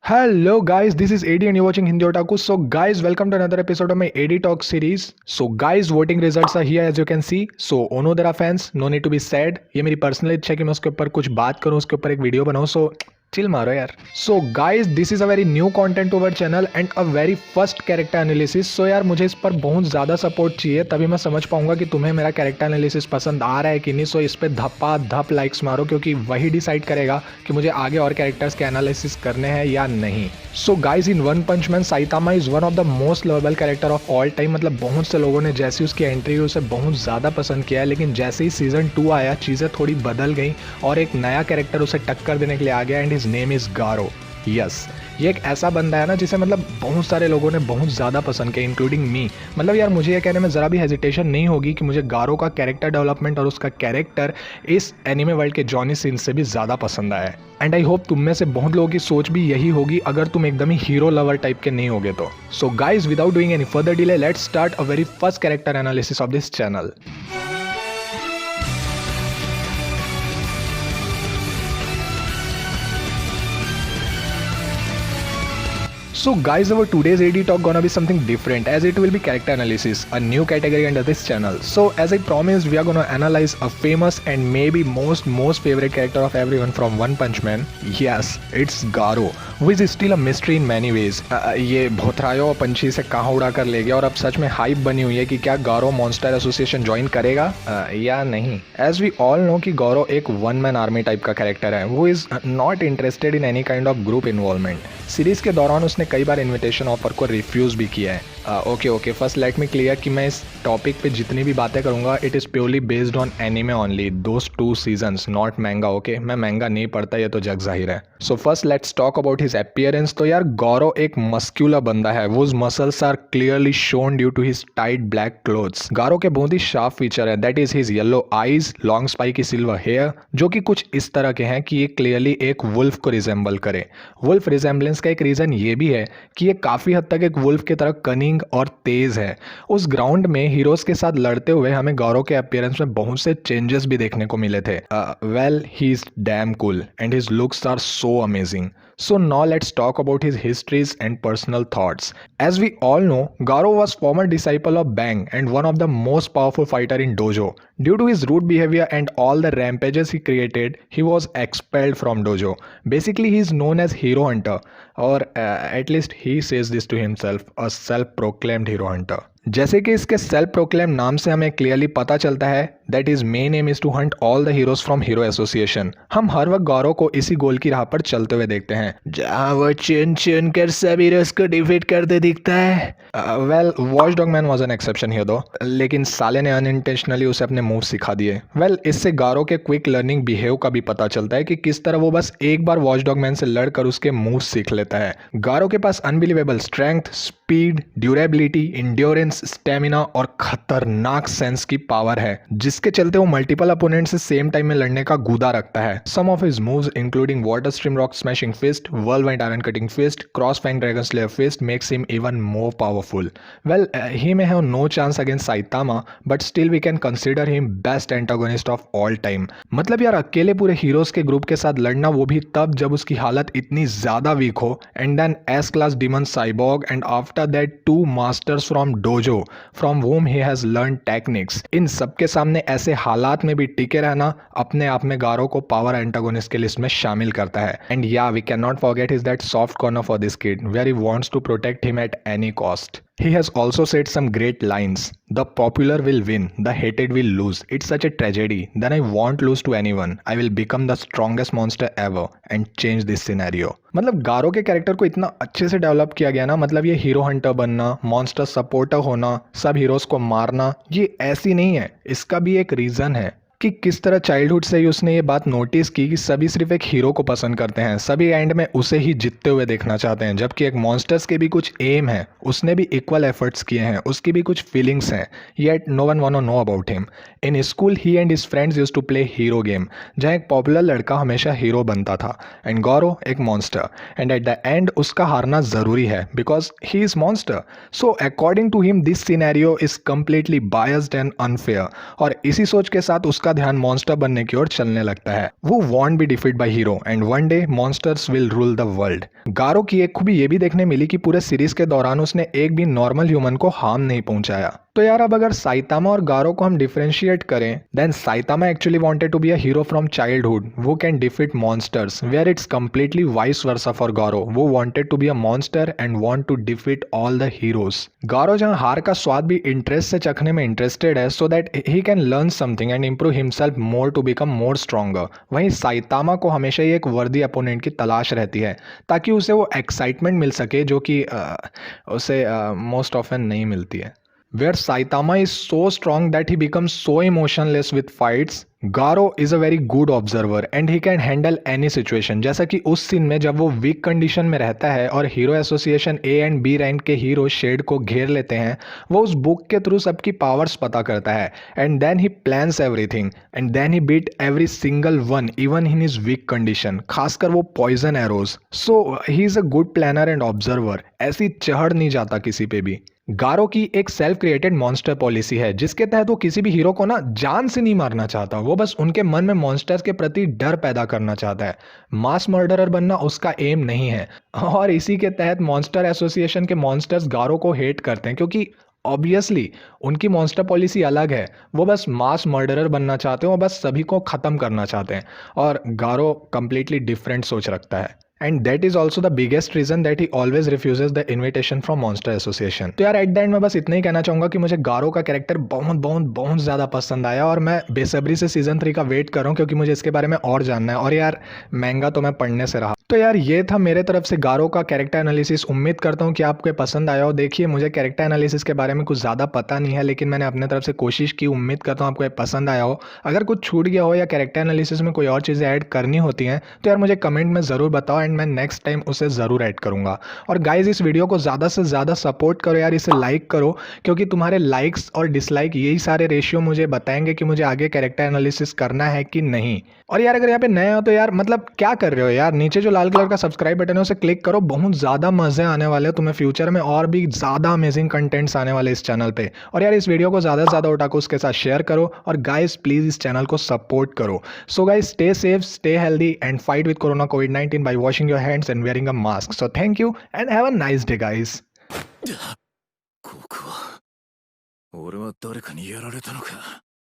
Hello guys, this is AD and you're watching Hindi Otaku. So guys, welcome to another episode of my AD Talk series. So guys, voting results are here as you can see. So Onodera fans, no need to be sad. ये मेरी personal इच्छा है कि मैं उसके ऊपर कुछ बात करूं, उसके ऊपर एक वीडियो बनाऊं. So चिल मारो यार. So guys this is a very new content to our channel and a very first character analysis. So यार मुझे इस पर बहुत ज़्यादा सपोर्ट चाहिए, तभी मैं समझ पाऊंगा कि तुम्हें मेरा कैरेक्टर एनालिसिस पसंद आ रहा है कि नहीं. सो इस पर धप्पा धप लाइक्स मारो, क्योंकि वही डिसाइड करेगा कि मुझे आगे और कैरेक्टर्स के एनालिसिस करने हैं या नहीं. So guys in One Punch Man Saitama is one of the most lovable character of all time. मतलब बहुत से लोगों ने जैसी उसकी एंट्री हुई उसे बहुत ज़्यादा पसंद किया है, लेकिन जैसे ही सीजन 2 आया चीज़ें थोड़ी बदल गई और एक नया कैरेक्टर उसे टक्कर देने के लिए आ गया and his name is Garo. Yes, ये एक ऐसा बंदा है ना जिसे मतलब बहुत सारे लोगों ने बहुत ज़्यादा पसंद किया, इंक्लूडिंग मी. मतलब यार मुझे ये कहने में ज़रा भी हेजिटेशन नहीं होगी कि मुझे गारो का कैरेक्टर डेवलपमेंट और उसका कैरेक्टर इस एनिमे वर्ल्ड के जॉनी सिन्स से भी ज़्यादा पसंद आया है. एंड आई होप तुम में से बहुत लोगों की सोच भी यही होगी अगर तुम एकदम ही हीरो लवर टाइप के नहीं होगे तो. So guys without doing any further delay let's start a very first character analysis of this channel. So guys, our today's AD talk gonna be something different, as it will be character analysis, a new category under this channel. So as I promised, we are gonna analyze a famous and maybe most favorite character of everyone from One Punch Man. Yes, it's Garo, who is still a mystery in many ways. ये भोथरायो पंछी से कहाँ उड़ा कर ले गया और अब सच में हाइप बनी हुई है कि क्या गारो मॉन्स्टर एसोसिएशन ज्वाइन करेगा या नहीं. एज वी ऑल नो कि गारो एक वन मैन आर्मी टाइप का कैरेक्टर है, वो is not interested in any kind of group involvement. Series के दौरान उसने कई बार इनविटेशन ऑफर को रिफ्यूज़ भी किया है. Okay first let me clear कि मैं इस टॉपिक पे जितनी भी बातें करूँगा it is purely based on anime only, those 2 seasons, not manga. ओके, मैं मैंगा नहीं पढ़ता, ये तो जग जाहिर है. सो first let's talk about his appearance. तो यार गौरव एक मस्क्यूलर बंदा है, वो muscles are clearly shown due to his tight black clothes. Garou के बहुत ही शार्प फीचर है, that is his yellow eyes, long spiky silver hair, जो कि कुछ इस तरह के हैं कि ये क्लियरली एक वुल्फ को रिजेंबल करे. वुल्फ रिजेंबलेंस का एक रीज़न ये भी है कि ये काफ़ी हद तक एक वुल्फ की तरह कनिंग और तेज है. उस ग्राउंड में हीरोज के साथ लड़ते हुए हमें गौरव के अपीयरेंस में बहुत से चेंजेस भी देखने को मिले थे. Well he is damn cool and his looks are so amazing. So now let's talk about his histories and personal thoughts. As we all know, Garo was former disciple of Bang and one of the most powerful fighter in dojo. Due to his rude behavior and all the rampages he created, he was expelled from dojo. Basically, he is known as Hero Hunter, or at least he says this to himself, a self-proclaimed Hero Hunter. जैसे कि इसके self proclaim नाम से हमें clearly पता चलता है that is main aim is to hunt all the heroes from Hero Association. हम हर वक्त गौरव को इसी गोल की राह पर चलते हुए देखते हैं, जहां वो चुन कर सभी हीरोज को डिफीट करते दिखता है. Well watch dog man was an exception here दो, लेकिन साले ने अनइंटेंशनली उसे अपने मूव सिखा दिए. वेल इससे गारो के क्विक लर्निंग बिहेव का भी पता चलता है कि किस तरह वो बस एक बार वॉच डॉग मैन से लड़कर उसके मूव सीख लेता है. गारो के पास unbelievable strength, speed, durability, endurance, stamina और खतरनाक सेंस की पावर है, जिसके चलते वो मल्टीपल अपोनेंट से सेम टाइम में लड़ने का गुदा रखता है. Some of his moves including water stream rock smashing fist, whirlwind iron cutting fist, cross fang dragon slayer fist makes him even more powerful. Well he may have no chance against Saitama, but still we can consider him best antagonist of all time. मतलब यार अकेले पूरे heroes के group के साथ लड़ना, वो भी तब जब उसकी हालत इतनी ज्यादा वीक हो. And then S class demon cyborg and after that 2 masters from dojo from whom he has learned techniques. इन सबके सामने ऐसे हालात में भी टिके रहना अपने आप में गारो को पावर एंटागोनिस्ट के लिस्ट में शामिल करता है. एंड या we can not forget is that soft corner for this kid where he wants to protect him at any cost. He has also said some great lines. The popular will win, the hated will lose. It's such a tragedy. Then I won't lose to anyone. I will become the strongest monster ever and change this scenario. मतलब गारो के character को इतना अच्छे से develop किया गया ना, मतलब ये हीरो हंटर बनना, मॉन्स्टर सपोर्टर होना, सब हीरोज को मारना, ये ऐसी नहीं है. इसका भी एक रीज़न है कि किस तरह चाइल्डहुड से ही उसने ये बात नोटिस की कि सभी सिर्फ एक हीरो को पसंद करते हैं, सभी एंड में उसे ही जीतते हुए देखना चाहते हैं, जबकि एक मॉन्स्टर्स के भी कुछ एम है, उसने भी इक्वल एफर्ट्स किए हैं, उसकी भी कुछ फीलिंग्स हैं, yet no one want to know about him. In school he and his friends used to play hero game, जहाँ एक पॉपुलर लड़का हमेशा हीरो बनता था एंड गौरव एक monster, and at the end उसका हारना ज़रूरी है because he is monster. So according to him this scenario is completely biased and unfair. और इसी सोच के साथ उसका ध्यान मॉन्स्टर बनने की ओर चलने लगता है। वो won't be defeat by hero and one day monsters will rule the world. Garou की एक खूबी ये भी देखने मिली कि पूरे सीरीज के दौरान उसने एक भी नॉर्मल ह्यूमन को हार्म नहीं पहुंचाया। तो यार अब अगर साइतामा और गारो को हम डिफरेंशिएट करें, then Saitama actually wanted to be a hero from childhood वो can defeat monsters, where it's completely vice versa for Garou. वो wanted to be a monster and want to defeat all the heroes. Garou जहां हार का स्वाद भी interest से चखने में इंटरेस्टेड है, so that he can learn something and improve himself more to become more stronger. वहीं साइतामा को हमेशा ही एक वर्दी अपोनेंट की तलाश रहती है ताकि उसे वो एक्साइटमेंट मिल सके जो कि उसे मोस्ट ऑफन नहीं मिलती है। Where Saitama is so strong that he becomes so emotionless with fights, Garo is a very good observer and he can handle any situation। जैसा कि उस सीन में जब वो वीक कंडीशन में रहता है और Hero Association A and B rank के हीरो शेड को घेर लेते हैं, वो उस बुक के थ्रू सबकी पावर्स पता करता है and then he plans everything and then he beat every single one even in his weak condition, खासकर वो poison arrows. So he is a good planner and observer, ऐसी चढ़ नहीं जाता किसी पे भी। गारो की एक सेल्फ क्रिएटेड मॉन्स्टर पॉलिसी है जिसके तहत वो किसी भी हीरो को ना जान से नहीं मारना चाहता, वो बस उनके मन में मॉन्स्टर्स के प्रति डर पैदा करना चाहता है। मास मर्डरर बनना उसका एम नहीं है और इसी के तहत मॉन्स्टर एसोसिएशन के मॉन्स्टर्स गारो को हेट करते हैं क्योंकि ऑब्वियसली उनकी मॉन्स्टर पॉलिसी अलग है। वो बस मास मर्डरर बनना चाहते हैं, वो बस सभी को ख़त्म करना चाहते हैं और गारो कंप्लीटली डिफरेंट सोच रखता है। And that is also the biggest reason that he always refuses the invitation from Monster Association. तो यार एट द एंड में बस इतना ही कहना चाहूंगा कि मुझे गारो का कैरेक्टर बहुत बहुत बहुत ज़्यादा पसंद आया और मैं बेसब्री से सीजन 3 का वेट कर रहा हूँ क्योंकि मुझे इसके बारे में और जानना है। और यार महंगा तो मैं पढ़ने से रहा। तो यार ये था मेरे तरफ से गारो का कैरेक्टर एनालिसिस। उम्मीद करता हूँ कि आपको पसंद आया हो। देखिए मुझे कैरेक्टर एनालिसिस के बारे में कुछ ज़्यादा पता नहीं है, लेकिन मैंने अपने तरफ से कोशिश की। उम्मीद करता हूँ आपको पसंद आया हो। अगर कुछ छूट गया हो या कैरेक्टर एनालिसिस में कोई और चीज़ें ऐड करनी होती हैं तो यार मुझे कमेंट में ज़रूर बताओ एंड मैं नेक्स्ट टाइम उसे ज़रूर ऐड करूँगा। और गाइज इस वीडियो को ज़्यादा से ज़्यादा सपोर्ट करो यार, इसे लाइक करो क्योंकि तुम्हारे लाइक्स और डिसलाइक यही सारे रेशियो मुझे बताएंगे कि मुझे आगे कैरेक्टर एनालिसिस करना है कि नहीं। और यार अगर यहाँ पे नए हो तो यार मतलब क्या कर रहे हो यार, नीचे जो लाल कलर का सब्सक्राइब बटन है उसे क्लिक करो। बहुत ज़्यादा मज़े आने वाले हैं तुम्हें फ्यूचर में और भी ज़्यादा अमेजिंग कंटेंट्स आने वाले इस चैनल पे। और यार इस वीडियो को ज़्यादा से ज़्यादा उठाकर उसके साथ शेयर करो और गाइस प्लीज़ इस चैनल को सपोर्ट करो। So guys stay safe, stay healthy and fight with corona कोविड-19 by washing your hands and wearing a mask. So thank you and have a nice day guys. ここは俺は誰かにやられたのか。